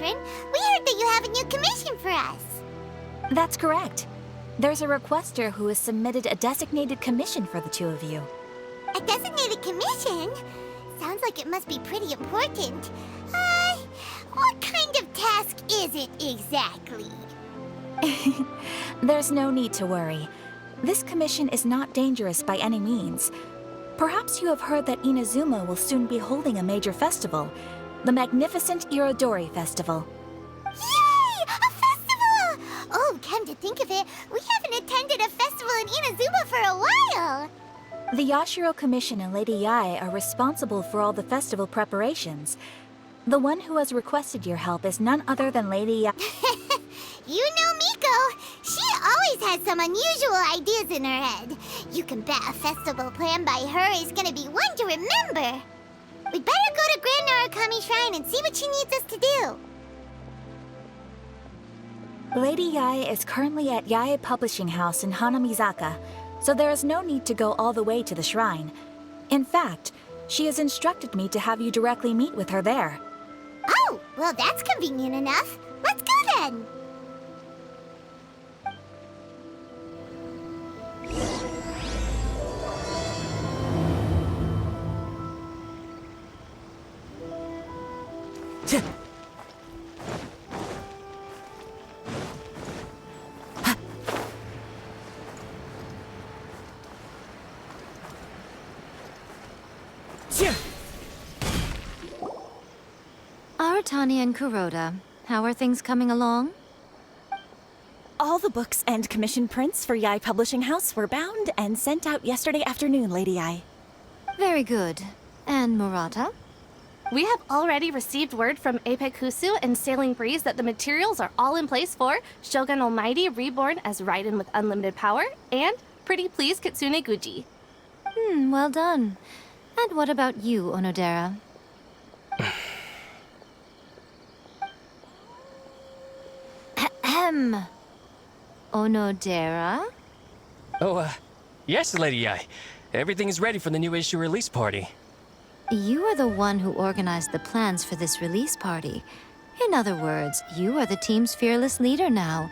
Matron. We heard that you have a new commission for us. That's correct. There's a requester who has submitted a designated commission for the two of you. A designated commission? Sounds like it must be pretty important. What kind of task is it exactly? There's no need to worry. This commission is not dangerous by any means. Perhaps you have heard that Inazuma will soon be holding a major festival, the magnificent Irodori Festival. Yay! A festival! Oh, come to think of it, we haven't attended a festival in Inazuma for a while. The Yashiro Commission and Lady Yae are responsible for all the festival preparations. The one who has requested your help is none other than Lady Yae. You know Miko. She always has some unusual ideas in her head. You can bet a festival planned by her is gonna be one to remember. We'd better go to Grand Narukami Shrine and see what she needs us to do. Lady Yae is currently at Yae Publishing House in Hanamizaka, so there is no need to go all the way to the shrine. In fact, she has instructed me to have you directly meet with her there. Oh, well that's convenient enough. Let's go then. Aratani and Kuroda, how are things coming along? All the books and commission prints for Yae Publishing House were bound and sent out yesterday afternoon, Lady Yae. Very good. And Murata? We have already received word from Apekusu and Sailing Breeze that the materials are all in place for Shogun Almighty Reborn as Raiden with Unlimited Power and Pretty Please Kitsune Guji. Well done. And what about you, Onodera? Ahem. Onodera? Oh, yes, Lady Yae. Everything is ready for the new issue release party. You are the one who organized the plans for this release party. In other words, you are the team's fearless leader now.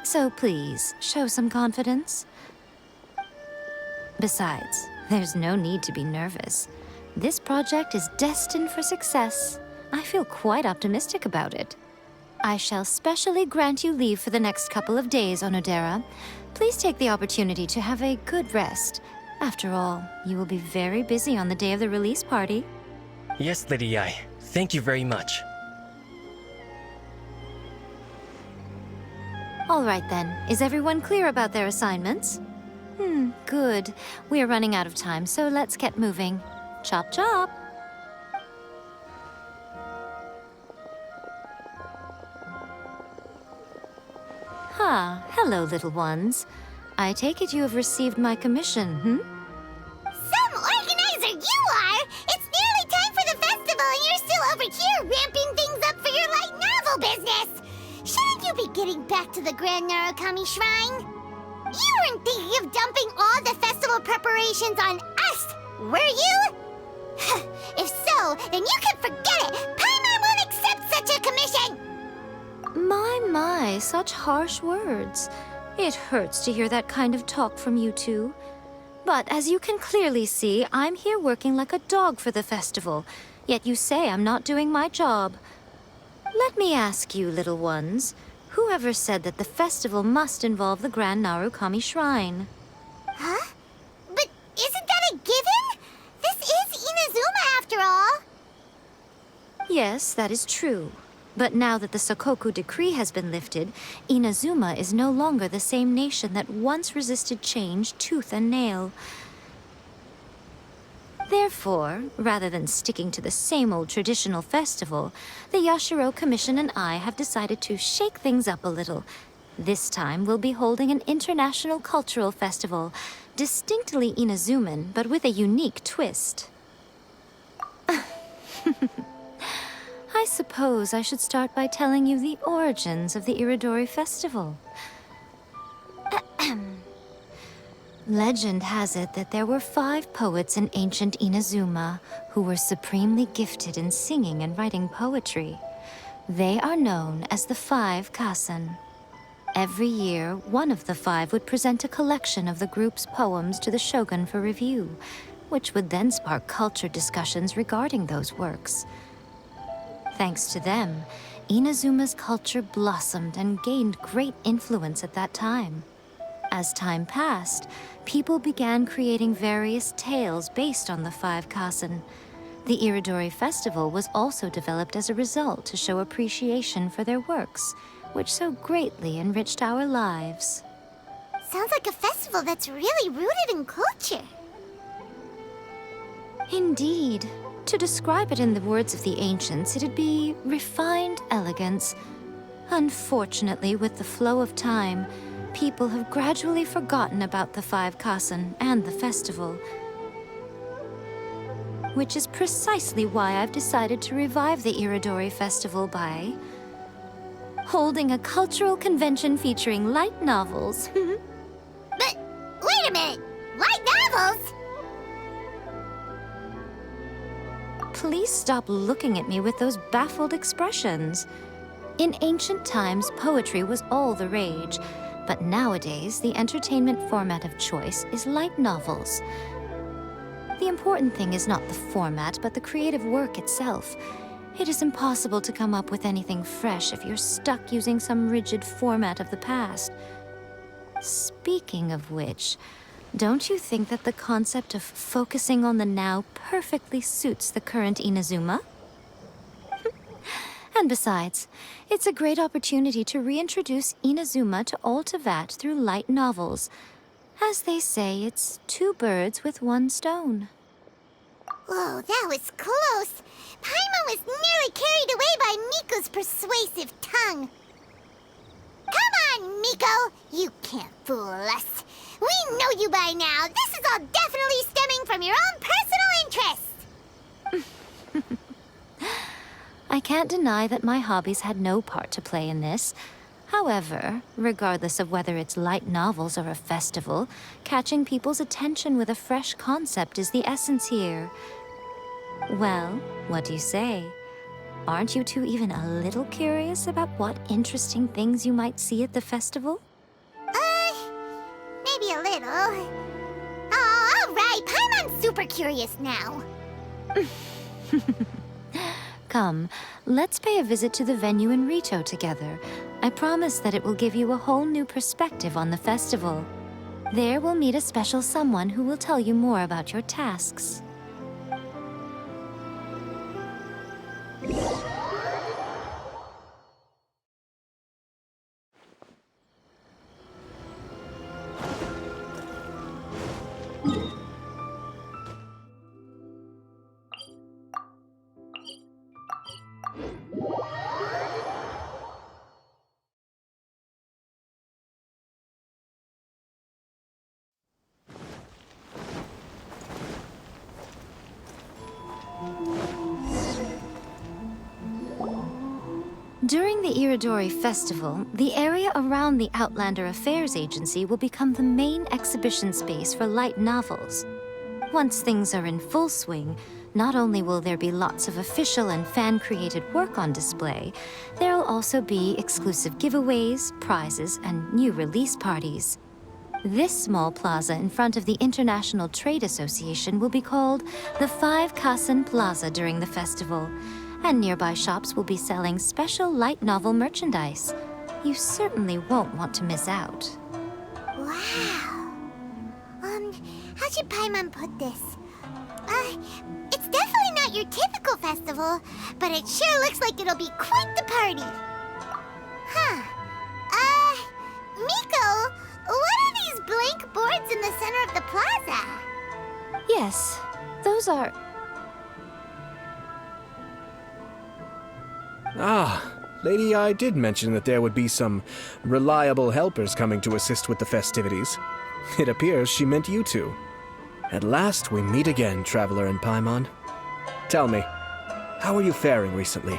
So please, show some confidence. Besides, there's no need to be nervous. This project is destined for success. I feel quite optimistic about it. I shall specially grant you leave for the next couple of days, Onodera. Please take the opportunity to have a good rest. After all, you will be very busy on the day of the release party. Yes, Lady Yae. Thank you very much. All right then. Is everyone clear about their assignments? Good. We are running out of time, so let's get moving. Chop chop! Hello, little ones. I take it you have received my commission, Some organizer you are! It's nearly time for the festival and you're still over here ramping things up for your light novel business! Shouldn't you be getting back to the Grand Narukami Shrine? You weren't thinking of dumping all the festival preparations on us, were you? If so, then you can forget it! Paimon won't accept such a commission! My, such harsh words. It hurts to hear that kind of talk from you two. But as you can clearly see, I'm here working like a dog for the festival, yet you say I'm not doing my job. Let me ask you, little ones, whoever said that the festival must involve the Grand Narukami Shrine? Huh? But isn't that a given? This is Inazuma after all. Yes, that is true. But now that the Sokoku decree has been lifted, Inazuma is no longer the same nation that once resisted change tooth and nail. Therefore, rather than sticking to the same old traditional festival, the Yashiro Commission and I have decided to shake things up a little. This time we'll be holding an international cultural festival, distinctly Inazuman, but with a unique twist. I suppose I should start by telling you the origins of the Irodori Festival. Legend has it that there were 5 poets in ancient Inazuma who were supremely gifted in singing and writing poetry. They are known as the 5 Kasen. Every year, one of the 5 would present a collection of the group's poems to the shogun for review, which would then spark culture discussions regarding those works. Thanks to them, Inazuma's culture blossomed and gained great influence at that time. As time passed, people began creating various tales based on the 5 Kasen. The Iridori Festival was also developed as a result to show appreciation for their works, which so greatly enriched our lives. Sounds like a festival that's really rooted in culture. Indeed. To describe it in the words of the ancients, it'd be refined elegance. Unfortunately, with the flow of time, people have gradually forgotten about the 5 Kasen and the festival. Which is precisely why I've decided to revive the Iridori Festival by holding a cultural convention featuring light novels. But, wait a minute! Light novels? Please stop looking at me with those baffled expressions. In ancient times, poetry was all the rage, but nowadays, the entertainment format of choice is light novels. The important thing is not the format, but the creative work itself. It is impossible to come up with anything fresh if you're stuck using some rigid format of the past. Speaking of which, don't you think that the concept of focusing on the now perfectly suits the current Inazuma? And besides, it's a great opportunity to reintroduce Inazuma to Ultivat through light novels. As they say, it's 2 birds with 1 stone. Whoa, that was close. Paimon was nearly carried away by Miko's persuasive tongue. Come on, Miko! You can't fool us. We know you by now. This is all definitely stemming from your own personal interest. I can't deny that my hobbies had no part to play in this. However, regardless of whether it's light novels or a festival, catching people's attention with a fresh concept is the essence here. Well, what do you say? Aren't you two even a little curious about what interesting things you might see at the festival? Maybe a little. Oh, all right. Paimon's super curious now. Come, let's pay a visit to the venue in Rito together. I promise that it will give you a whole new perspective on the festival. There we'll meet a special someone who will tell you more about your tasks. During the Iridori Festival, the area around the Outlander Affairs Agency will become the main exhibition space for light novels. Once things are in full swing, not only will there be lots of official and fan-created work on display, there'll also be exclusive giveaways, prizes, and new release parties. This small plaza in front of the International Trade Association will be called the 5 Kasen Plaza during the festival, and nearby shops will be selling special light novel merchandise. You certainly won't want to miss out. Wow. How should Paimon put this? It's definitely not your typical festival, but it sure looks like it'll be quite the party. Huh. Miko, what are these blank boards in the center of the plaza? Yes, those are... Ah, Lady I did mention that there would be some reliable helpers coming to assist with the festivities. It appears she meant you two. At last we meet again, Traveler and Paimon. Tell me, how are you faring recently?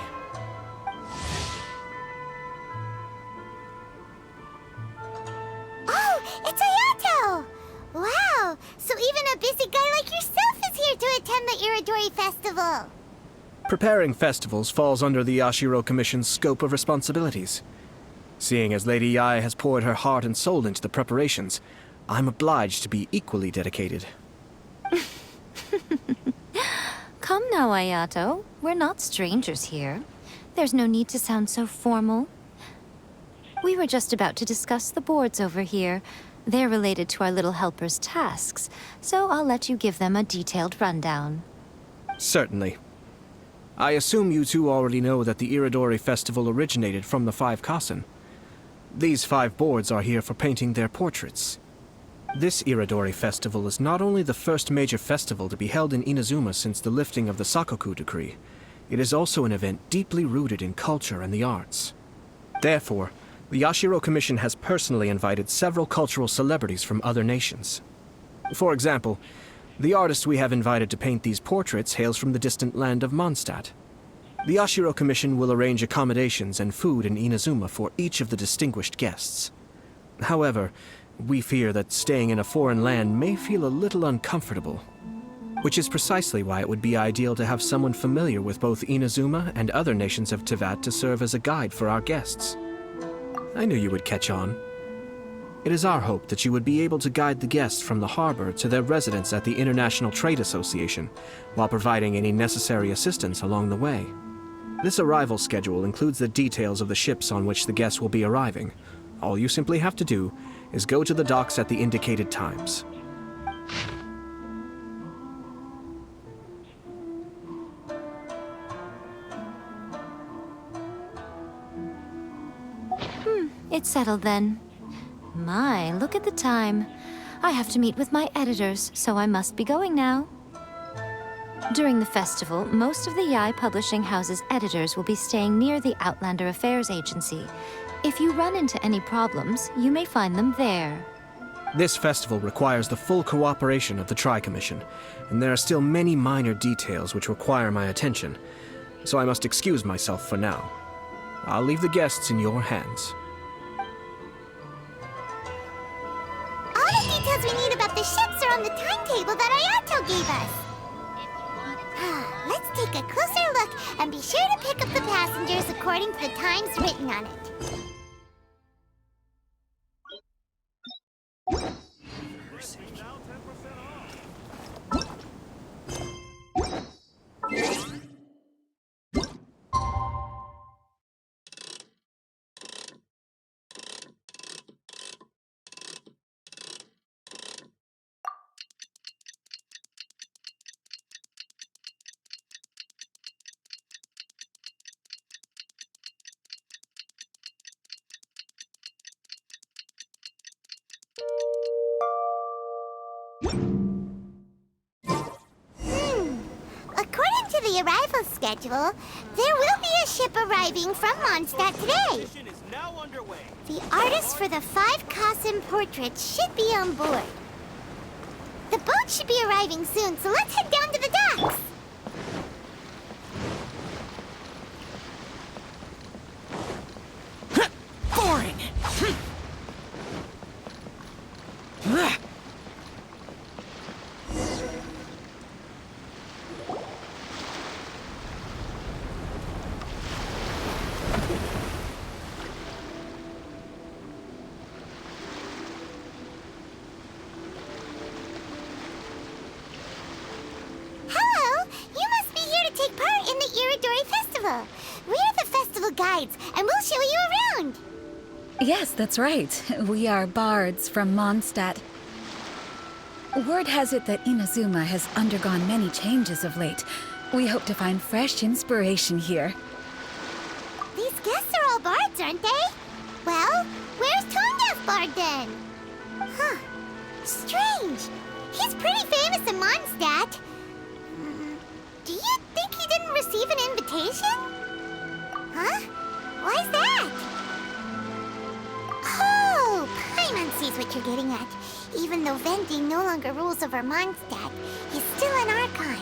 Oh, it's Ayato! Wow, so even a busy guy like yourself is here to attend the Iridori Festival. Preparing festivals falls under the Yashiro Commission's scope of responsibilities. Seeing as Lady Yae has poured her heart and soul into the preparations, I'm obliged to be equally dedicated. Come now, Ayato. We're not strangers here. There's no need to sound so formal. We were just about to discuss the boards over here. They're related to our little helper's tasks, so I'll let you give them a detailed rundown. Certainly. I assume you two already know that the Iridori Festival originated from the 5 Kasen. These 5 boards are here for painting their portraits. This Iridori Festival is not only the first major festival to be held in Inazuma since the lifting of the Sakoku decree, it is also an event deeply rooted in culture and the arts. Therefore, the Yashiro Commission has personally invited several cultural celebrities from other nations. For example, the artist we have invited to paint these portraits hails from the distant land of Mondstadt. The Yashiro Commission will arrange accommodations and food in Inazuma for each of the distinguished guests. However, we fear that staying in a foreign land may feel a little uncomfortable, which is precisely why it would be ideal to have someone familiar with both Inazuma and other nations of Teyvat to serve as a guide for our guests. I knew you would catch on. It is our hope that you would be able to guide the guests from the harbor to their residence at the International Trade Association, while providing any necessary assistance along the way. This arrival schedule includes the details of the ships on which the guests will be arriving. All you simply have to do is go to the docks at the indicated times. It's settled then. My, look at the time. I have to meet with my editors, so I must be going now. During the festival, most of the Yae Publishing House's editors will be staying near the Outlander Affairs Agency. If you run into any problems, you may find them there. This festival requires the full cooperation of the Tri-Commission, and there are still many minor details which require my attention, so I must excuse myself for now. I'll leave the guests in your hands. All the details we need about the ships are on the timetable that Ayato gave us. Let's take a closer look and be sure to pick up the passengers according to the times written on it. According to the arrival schedule, there will be a ship arriving from Mondstadt today. The artist for the 5 Kasen portraits should be on board. The boat should be arriving soon, so let's head down to the docks. Boring! Hello! You must be here to take part in the Iridori Festival. We're the festival guides, and we'll show you around. Yes, that's right. We are bards from Mondstadt. Word has it that Inazuma has undergone many changes of late. We hope to find fresh inspiration here. These guests are all bards, aren't they? Well, where's Tongaf Bard then? Huh. Strange. He's pretty famous in Mondstadt. Do you think he didn't receive an invitation? Huh? Why's that? Oh, Paimon sees what you're getting at. Even though Vending no longer rules over Mondstadt, he's still an Archon.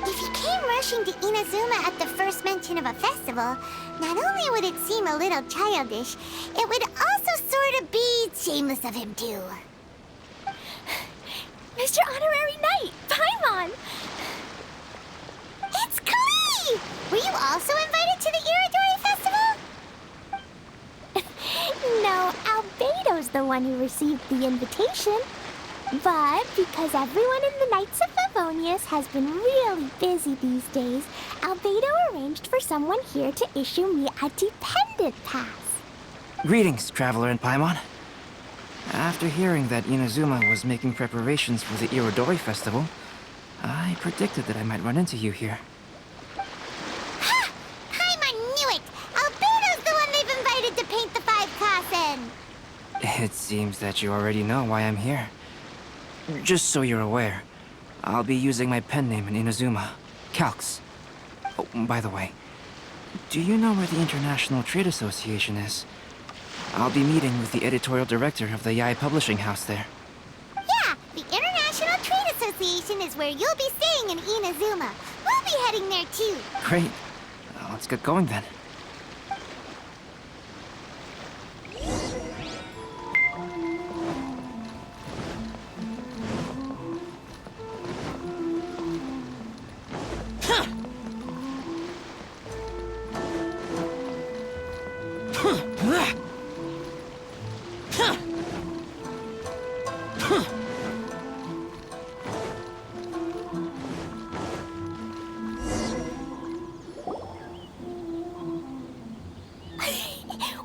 If he came rushing to Inazuma at the first mention of a festival, not only would it seem a little childish, it would also sort of be shameless of him too. Mr. Honorary Knight, Paimon! Were you also invited to the Iridori Festival? No, Albedo's the one who received the invitation. But because everyone in the Knights of Favonius has been really busy these days, Albedo arranged for someone here to issue me a dependent pass. Greetings, Traveler in Paimon. After hearing that Inazuma was making preparations for the Irodori Festival, I predicted that I might run into you here. Ha! Paimon knew it! Albedo's the one they've invited to paint the 5 Kasen! It seems that you already know why I'm here. Just so you're aware, I'll be using my pen name in Inazuma, Calx. Oh, by the way, do you know where the International Trade Association is? I'll be meeting with the editorial director of the Yae Publishing House there. Yeah, the International Trade Association is where you'll be staying in Inazuma. We'll be heading there too. Great. Let's get going then.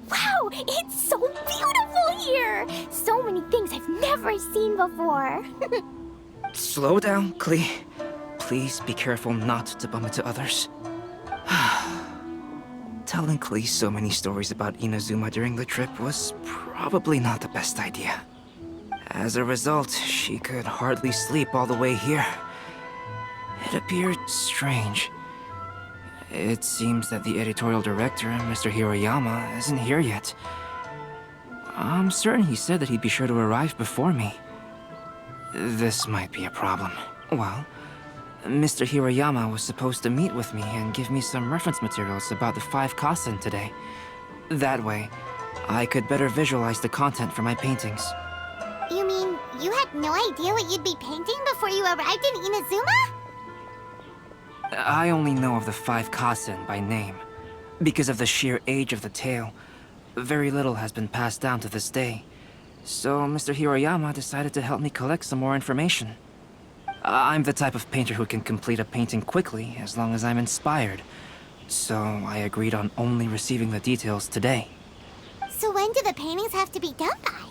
Wow, it's so beautiful here! So many things I've never seen before. Slow down, Klee. Please be careful not to bump into others. Telling Klee so many stories about Inazuma during the trip was probably not the best idea. As a result, she could hardly sleep all the way here. It appeared strange. It seems that the editorial director, Mr. Hiroyama, isn't here yet. I'm certain he said that he'd be sure to arrive before me. This might be a problem. Well, Mr. Hiroyama was supposed to meet with me and give me some reference materials about the 5 Kasen today. That way, I could better visualize the content for my paintings. You mean you had no idea what you'd be painting before you arrived in Inazuma? I only know of the 5 Kasen by name. Because of the sheer age of the tale, very little has been passed down to this day. So Mr. Hiroyama decided to help me collect some more information. I'm the type of painter who can complete a painting quickly as long as I'm inspired. So I agreed on only receiving the details today. So when do the paintings have to be done by?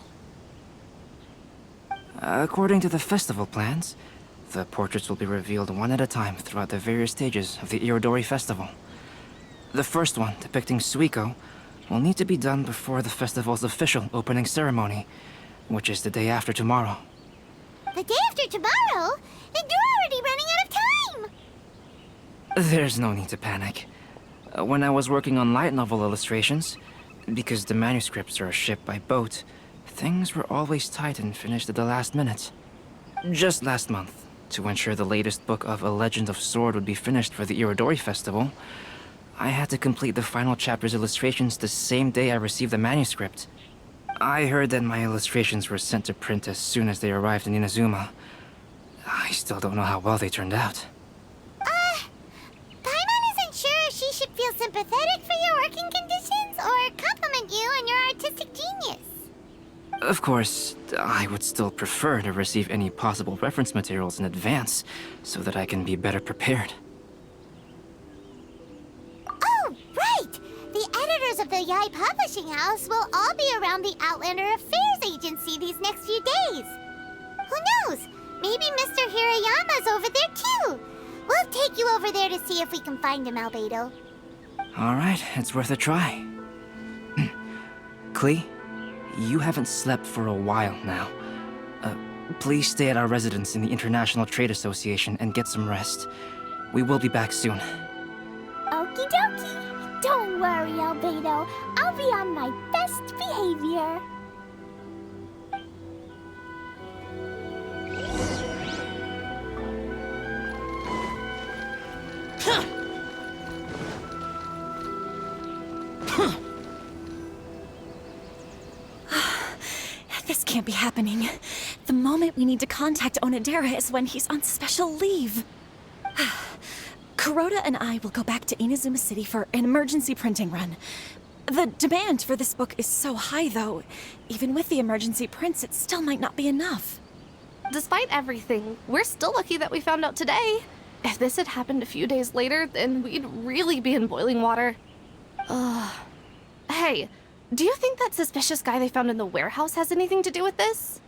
According to the festival plans, the portraits will be revealed one at a time throughout the various stages of the Irodori Festival. The first one, depicting Suikou, will need to be done before the festival's official opening ceremony, which is the day after tomorrow. The day after tomorrow? And you're already running out of time! There's no need to panic. When I was working on light novel illustrations, because the manuscripts are shipped by boat, things were always tight and finished at the last minute. Just last month, to ensure the latest book of A Legend of Sword would be finished for the Irodori Festival, I had to complete the final chapter's illustrations the same day I received the manuscript. I heard that my illustrations were sent to print as soon as they arrived in Inazuma. I still don't know how well they turned out. Paimon isn't sure if she should feel sympathetic for your working conditions or compliment you on your artistic genius. Of course, I would still prefer to receive any possible reference materials in advance, so that I can be better prepared. Oh, right! The editors of the Yae Publishing House will all be around the Outlander Affairs Agency these next few days. Who knows? Maybe Mr. Hiroyama's over there too. We'll take you over there to see if we can find him, Albedo. Alright, it's worth a try. Klee, you haven't slept for a while now. Please stay at our residence in the International Trade Association and get some rest. We will be back soon. Okie dokie. Don't worry, Albedo. I'll be on my best behavior. This can't be happening. The moment we need to contact Onodera is when he's on special leave. Kuroda and I will go back to Inazuma City for an emergency printing run. The demand for this book is so high, though. Even with the emergency prints, it still might not be enough. Despite everything, we're still lucky that we found out today. If this had happened a few days later, then we'd really be in boiling water. Hey, do you think that suspicious guy they found in the warehouse has anything to do with this?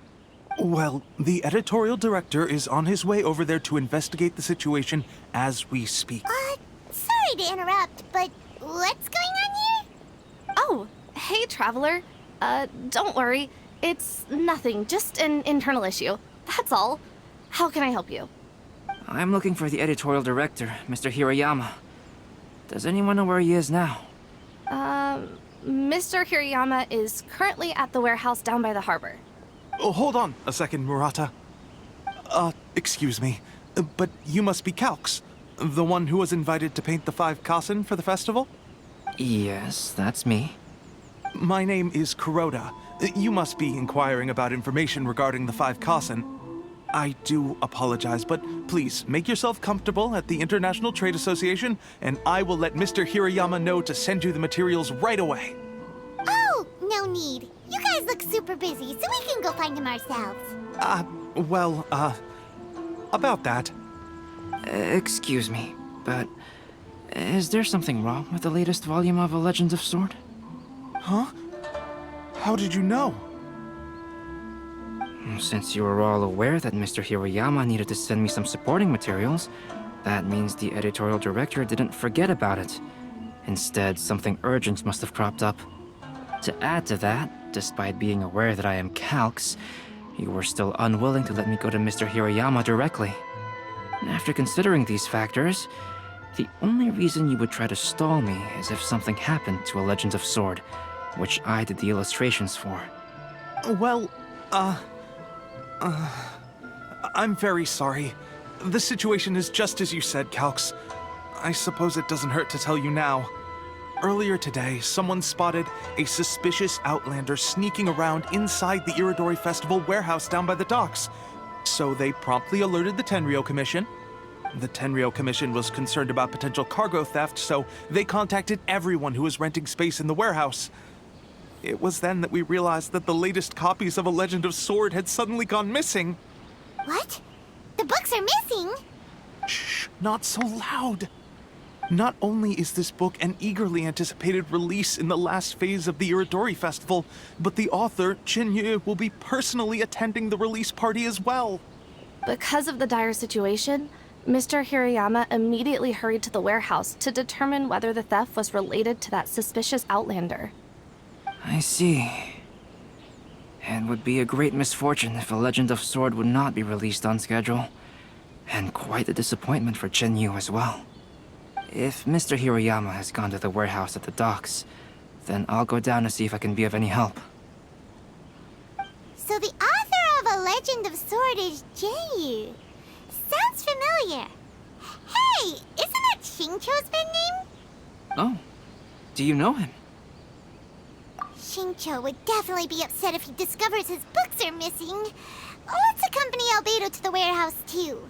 Well, the editorial director is on his way over there to investigate the situation as we speak. Sorry to interrupt, but what's going on here? Oh, hey, Traveler. Don't worry. It's nothing, just an internal issue. That's all. How can I help you? I'm looking for the editorial director, Mr. Hirayama. Does anyone know where he is now? Mr. Hirayama is currently at the warehouse down by the harbor. Oh, hold on a second, Murata. Excuse me, but you must be Calx, the one who was invited to paint the 5 kasen for the festival? Yes, that's me. My name is Kuroda. You must be inquiring about information regarding the 5 kasen. I do apologize, but please make yourself comfortable at the International Trade Association, and I will let Mr. Hirayama know to send you the materials right away. Oh, no need. You guys look super busy, so we can go find him ourselves. About that. Excuse me, but is there something wrong with the latest volume of A Legend of Sword? Huh? How did you know? Since you were all aware that Mr. Hirayama needed to send me some supporting materials, that means the editorial director didn't forget about it. Instead, something urgent must have cropped up. To add to that, despite being aware that I am Calx, you were still unwilling to let me go to Mr. Hirayama directly. After considering these factors, the only reason you would try to stall me is if something happened to A Legend of Sword, which I did the illustrations for. Well, I'm very sorry. The situation is just as you said, Calx. I suppose it doesn't hurt to tell you now. Earlier today, someone spotted a suspicious outlander sneaking around inside the Iridori Festival warehouse down by the docks. So they promptly alerted the Tenryou Commission. The Tenryou Commission was concerned about potential cargo theft, so they contacted everyone who was renting space in the warehouse. It was then that we realized that the latest copies of A Legend of Sword had suddenly gone missing. What? The books are missing? Shh, not so loud. Not only is this book an eagerly anticipated release in the last phase of the Iridori Festival, but the author, Chin-Yu, will be personally attending the release party as well. Because of the dire situation, Mr. Hirayama immediately hurried to the warehouse to determine whether the theft was related to that suspicious outlander. I see. It would be a great misfortune if A Legend of Sword would not be released on schedule. And quite a disappointment for Chin-Yu as well. If Mr. Hirayama has gone to the warehouse at the docks, then I'll go down to see if I can be of any help. So the author of A Legend of Sword is Jay. Sounds familiar. Hey, isn't that Xingqiu's pen name? Oh, do you know him? Xingqiu would definitely be upset if he discovers his books are missing. Let's accompany Albedo to the warehouse, too.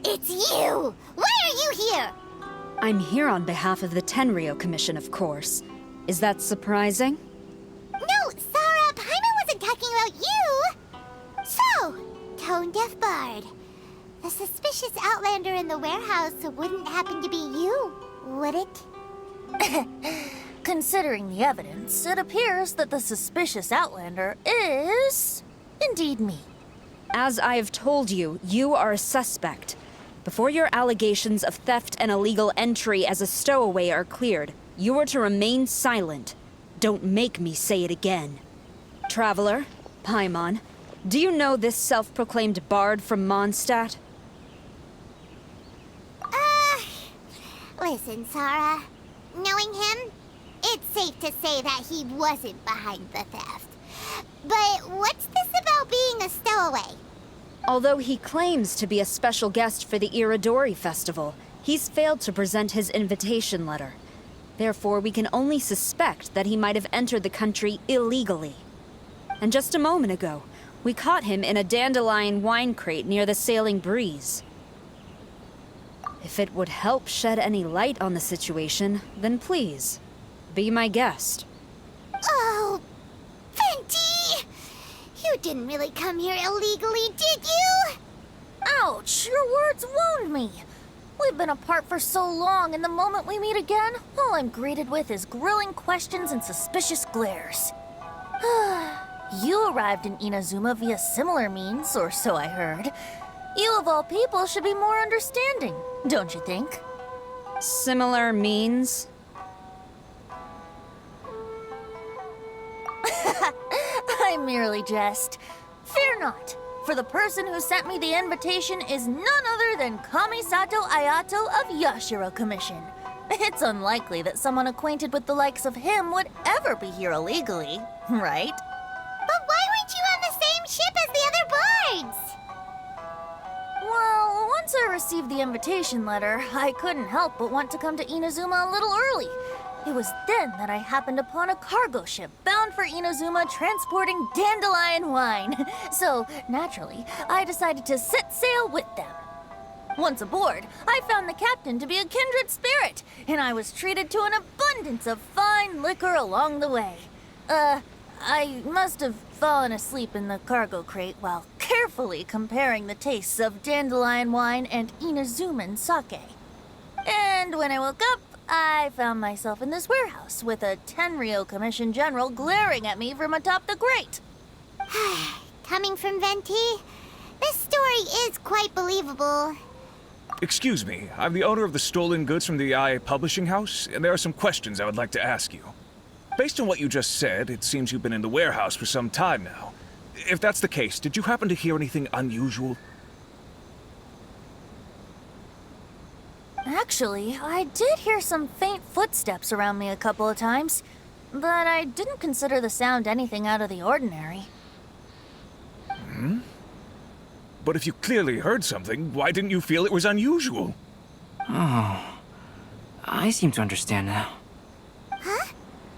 It's you! Why are you here? I'm here on behalf of the Tenryou Commission, of course. Is that surprising? No, Sarah, Paimon wasn't talking about you! So, Tone-Deaf Bard. The suspicious outlander in the warehouse wouldn't happen to be you, would it? Considering the evidence, it appears that the suspicious outlander is indeed me. As I have told you, you are a suspect. Before your allegations of theft and illegal entry as a stowaway are cleared, you are to remain silent. don't make me say it again. Traveler, Paimon, do you know this self-proclaimed bard from Mondstadt? Listen, Sarah. Knowing him, it's safe to say that he wasn't behind the theft. But what's this about being a stowaway? Although he claims to be a special guest for the Iridori Festival, he's failed to present his invitation letter. Therefore, we can only suspect that he might have entered the country illegally. And just a moment ago, we caught him in a dandelion wine crate near the Sailing Breeze. If it would help shed any light on the situation, then please, be my guest. Oh, Venti! You didn't really come here illegally, did you? Ouch, your words wound me. We've been apart for so long, and the moment we meet again, all I'm greeted with is grilling questions and suspicious glares. You arrived in Inazuma via similar means, or so I heard. You of all people should be more understanding, don't you think? Similar means? I merely jest. Fear not, for the person who sent me the invitation is none other than Kamisato Ayato of Yashiro Commission. It's unlikely that someone acquainted with the likes of him would ever be here illegally, right? But why weren't you on the same ship as the other bards? Well, once I received the invitation letter, I couldn't help but want to come to Inazuma a little early. It was then that I happened upon a cargo ship bound for Inazuma transporting dandelion wine. So, naturally, I decided to set sail with them. Once aboard, I found the captain to be a kindred spirit, and I was treated to an abundance of fine liquor along the way. I must have fallen asleep in the cargo crate while carefully comparing the tastes of dandelion wine and Inazuman sake. And when I woke up, I found myself in this warehouse with a Tenryo Commission General glaring at me from atop the grate. Coming from Venti, this story is quite believable. Excuse me, I'm the owner of the stolen goods from the IA Publishing House, and there are some questions I would like to ask you. Based on what you just said, it seems you've been in the warehouse for some time now. If that's the case, did you happen to hear anything unusual? Actually, I did hear some faint footsteps around me a couple of times, but I didn't consider the sound anything out of the ordinary. But if you clearly heard something, why didn't you feel it was unusual? Oh, I seem to understand now. Huh?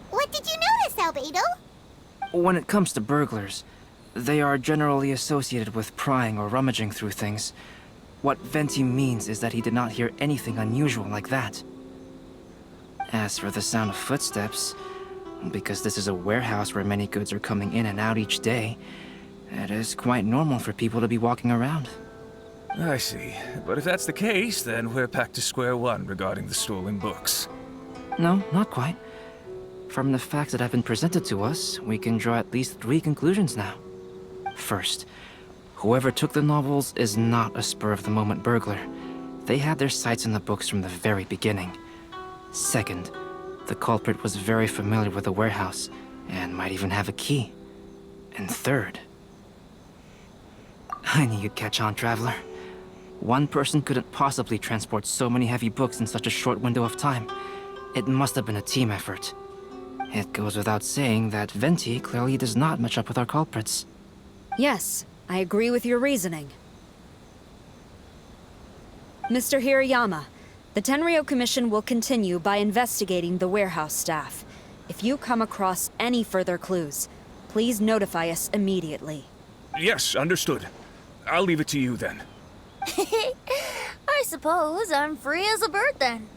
What did you notice, Albedo? When it comes to burglars, they are generally associated with prying or rummaging through things. What Venti means is that he did not hear anything unusual like that. As for the sound of footsteps, because this is a warehouse where many goods are coming in and out each day, it is quite normal for people to be walking around. I see. But if that's the case, then we're back to square one regarding the stolen books. No, not quite. From the facts that have been presented to us, we can draw at least 3 conclusions now. First, whoever took the novels is not a spur-of-the-moment burglar. They had their sights on the books from the very beginning. Second, the culprit was very familiar with the warehouse, and might even have a key. And third... I knew you'd catch on, Traveler. One person couldn't possibly transport so many heavy books in such a short window of time. It must have been a team effort. It goes without saying that Venti clearly does not match up with our culprits. Yes, I agree with your reasoning. Mr. Hirayama, the Tenryo Commission will continue by investigating the warehouse staff. If you come across any further clues, please notify us immediately. Yes, understood. I'll leave it to you then. I suppose I'm free as a bird then.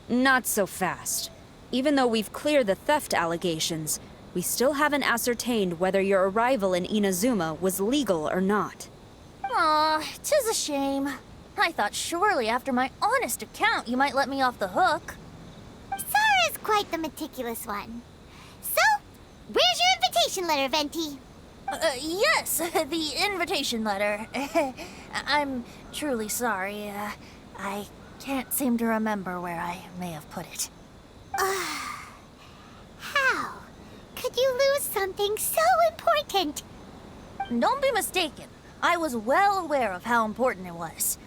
Not so fast. Even though we've cleared the theft allegations, we still haven't ascertained whether your arrival in Inazuma was legal or not. Aw, 'tis a shame. I thought surely after my honest account you might let me off the hook. Sarah's quite the meticulous one. So, where's your invitation letter, Venti? Yes, the invitation letter. I'm truly sorry. I can't seem to remember where I may have put it. something so important. Don't be mistaken. I was well aware of how important it was.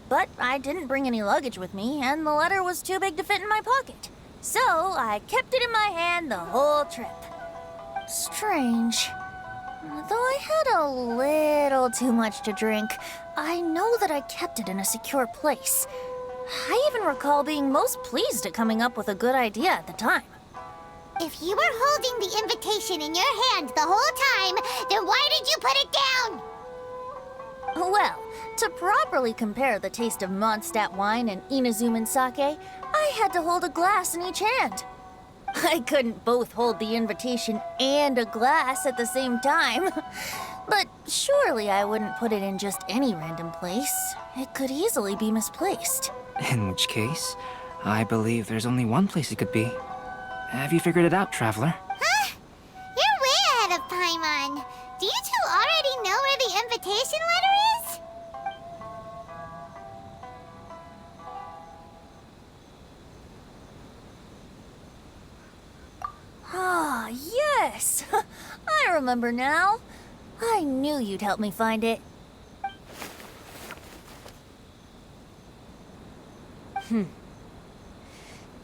But I didn't bring any luggage with me, and the letter was too big to fit in my pocket. So I kept it in my hand the whole trip. Strange. Though I had a little too much to drink, I know that I kept it in a secure place. I even recall being most pleased at coming up with a good idea at the time. If you were holding the invitation in your hand the whole time, then why did you put it down? Well, to properly compare the taste of Mondstadt wine and Inazuman sake, I had to hold a glass in each hand. I couldn't both hold the invitation and a glass at the same time. But surely I wouldn't put it in just any random place. It could easily be misplaced. In which case, I believe there's only one place it could be. Have you figured it out, Traveler? Huh? You're way ahead of Paimon. Do you two already know where the invitation letter is? Ah, yes! I remember now. I knew you'd help me find it.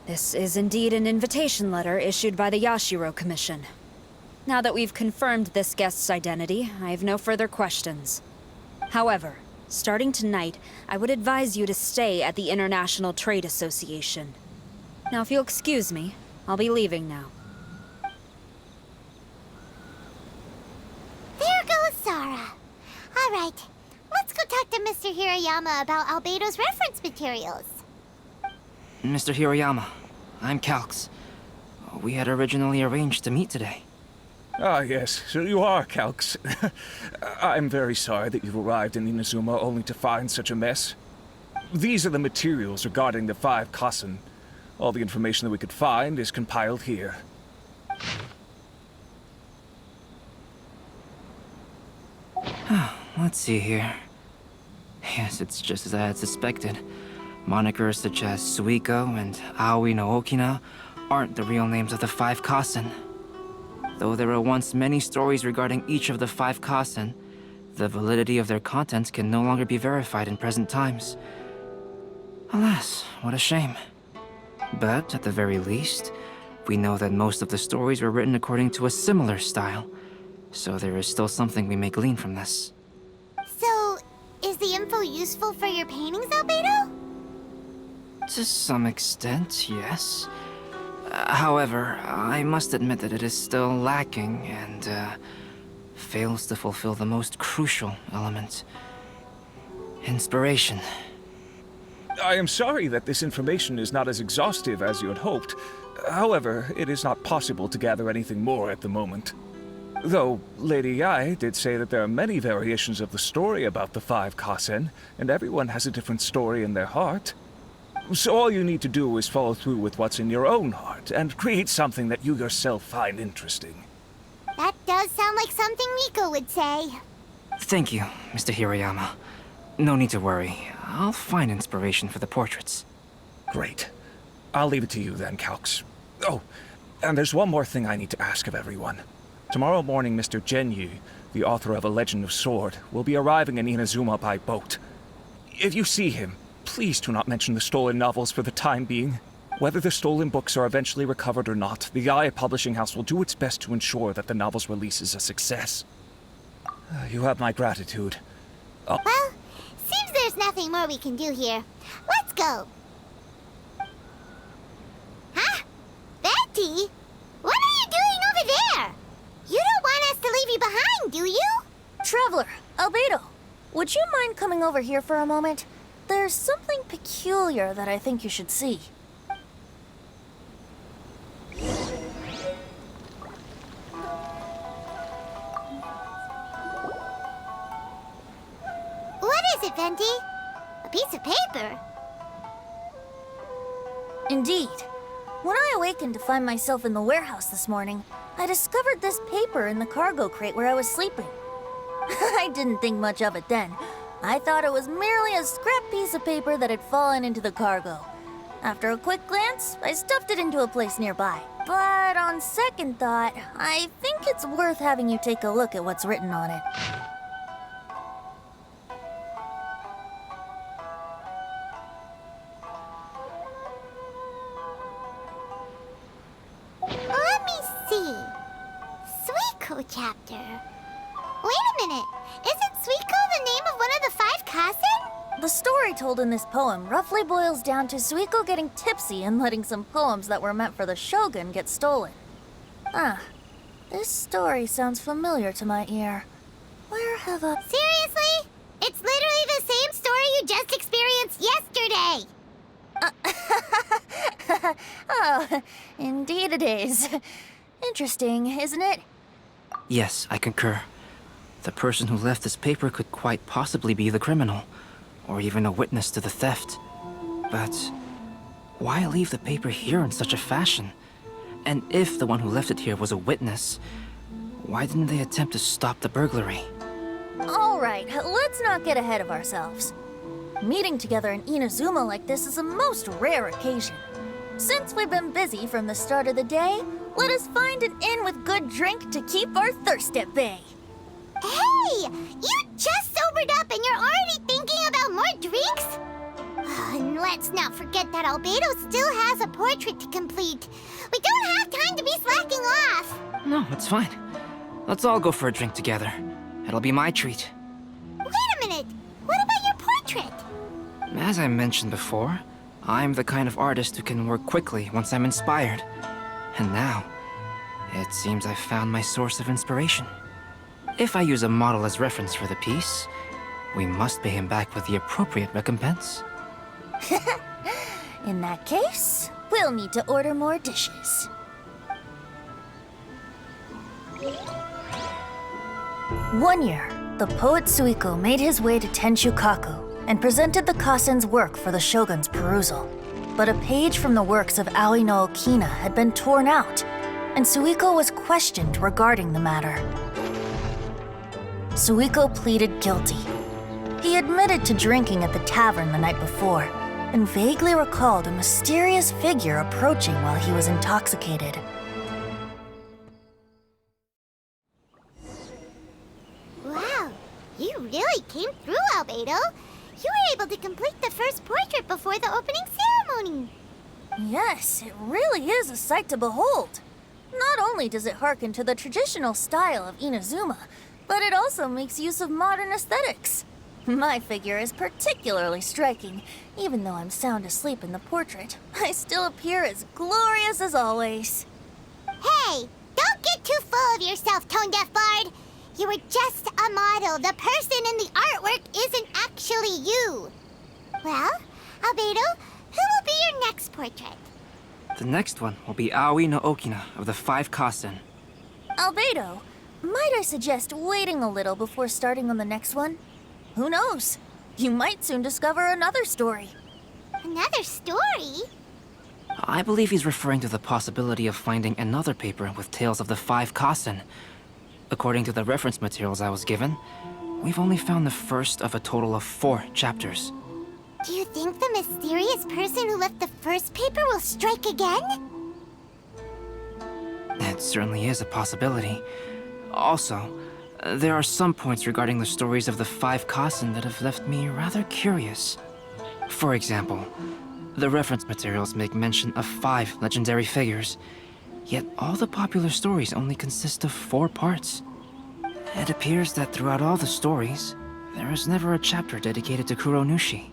This is indeed an invitation letter issued by the Yashiro Commission. Now that we've confirmed this guest's identity, I have no further questions. However, starting tonight, I would advise you to stay at the International Trade Association. Now, if you'll excuse me, I'll be leaving now. There goes Sara. All right, let's go talk to Mr. Hirayama about Albedo's reference materials. Mr. Hiroyama, I'm Calx. We had originally arranged to meet today. Ah, yes, so you are Calx. I'm very sorry that you've arrived in Inazuma only to find such a mess. These are the materials regarding the 5 Kasen. All the information that we could find is compiled here. Let's see here. Yes, it's just as I had suspected. Monikers such as Suikou and Aoi no Okina aren't the real names of the 5 Kasen. Though there were once many stories regarding each of the 5 Kasen, the validity of their contents can no longer be verified in present times. Alas, what a shame. But at the very least, we know that most of the stories were written according to a similar style, so there is still something we may glean from this. So, is the info useful for your paintings, Albedo? To some extent, yes. However, I must admit that it is still lacking and fails to fulfill the most crucial element. Inspiration. I am sorry that this information is not as exhaustive as you had hoped. However, it is not possible to gather anything more at the moment. Though, Lady Yae did say that there are many variations of the story about the 5 Kasen, and everyone has a different story in their heart. So all you need to do is follow through with what's in your own heart, and create something that you yourself find interesting. That does sound like something Miko would say. Thank you, Mr. Hiroyama. No need to worry. I'll find inspiration for the portraits. Great. I'll leave it to you then, Calx. Oh, and there's one more thing I need to ask of everyone. Tomorrow morning, Mr. Genyu, the author of A Legend of Sword, will be arriving in Inazuma by boat. If you see him, please do not mention the stolen novels for the time being. Whether the stolen books are eventually recovered or not, the Yae Publishing House will do its best to ensure that the novel's release is a success. You have my gratitude. Well, seems there's nothing more we can do here. Let's go. Huh? Betty? What are you doing over there? You don't want us to leave you behind, do you? Traveler, Albedo, would you mind coming over here for a moment? There's something peculiar that I think you should see. What is it, Venti? A piece of paper? Indeed. When I awakened to find myself in the warehouse this morning, I discovered this paper in the cargo crate where I was sleeping. I didn't think much of it then. I thought it was merely a scrap piece of paper that had fallen into the cargo. After a quick glance, I stuffed it into a place nearby. But on second thought, I think it's worth having you take a look at what's written on it. Let me see. Suikou chapter. Wait a minute. Isn't Suikou the name of one of the 5 Kasen? The story told in this poem roughly boils down to Suikou getting tipsy and letting some poems that were meant for the Shogun get stolen. This story sounds familiar to my ear. Where have I... Seriously? It's literally the same story you just experienced yesterday. Oh, indeed it is. Interesting, isn't it? Yes, I concur. The person who left this paper could quite possibly be the criminal, or even a witness to the theft. But why leave the paper here in such a fashion? And if the one who left it here was a witness, why didn't they attempt to stop the burglary? All right, let's not get ahead of ourselves. Meeting together in Inazuma like this is a most rare occasion. Since we've been busy from the start of the day, let us find an inn with good drink to keep our thirst at bay. Hey! You just sobered up and you're already thinking about more drinks? And let's not forget that Albedo still has a portrait to complete. We don't have time to be slacking off. No, it's fine. Let's all go for a drink together. It'll be my treat. Wait a minute. What about your portrait? As I mentioned before, I'm the kind of artist who can work quickly once I'm inspired. And now, it seems I've found my source of inspiration. If I use a model as reference for the piece, we must pay him back with the appropriate recompense. In that case, we'll need to order more dishes. One year, the poet Suikou made his way to Tincture and presented the Kasen's work for the Shogun's perusal. But a page from the works of Aoi no Okina had been torn out, and Suikou was questioned regarding the matter. Suikou pleaded guilty. He admitted to drinking at the tavern the night before, and vaguely recalled a mysterious figure approaching while he was intoxicated. Wow, you really came through, Albedo. You were able to complete the first portrait before the opening ceremony. Yes, it really is a sight to behold. Not only does it harken to the traditional style of Inazuma, but it also makes use of modern aesthetics. My figure is particularly striking. Even though I'm sound asleep in the portrait, I still appear as glorious as always. Hey, don't get too full of yourself, Tone-Deaf Bard. You were just a model. The person in the artwork isn't actually you. Well, Albedo, who will be your next portrait? The next one will be Aoi no Okina of the 5 Kasen. Albedo, might I suggest waiting a little before starting on the next one? Who knows? You might soon discover another story. Another story? I believe he's referring to the possibility of finding another paper with tales of the 5 Kasen. According to the reference materials I was given, we've only found the first of a total of 4 chapters. Do you think the mysterious person who left the first paper will strike again? It certainly is a possibility. Also, there are some points regarding the stories of the 5 Kasen that have left me rather curious. For example, the reference materials make mention of 5 legendary figures, yet all the popular stories only consist of 4 parts. It appears that throughout all the stories, there is never a chapter dedicated to Kuronushi.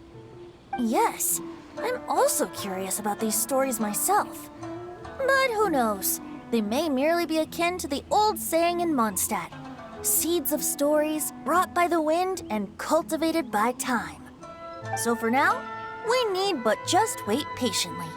Yes, I'm also curious about these stories myself. But who knows? They may merely be akin to the old saying in Mondstadt. Seeds of stories brought by the wind and cultivated by time. So for now, we need but just wait patiently.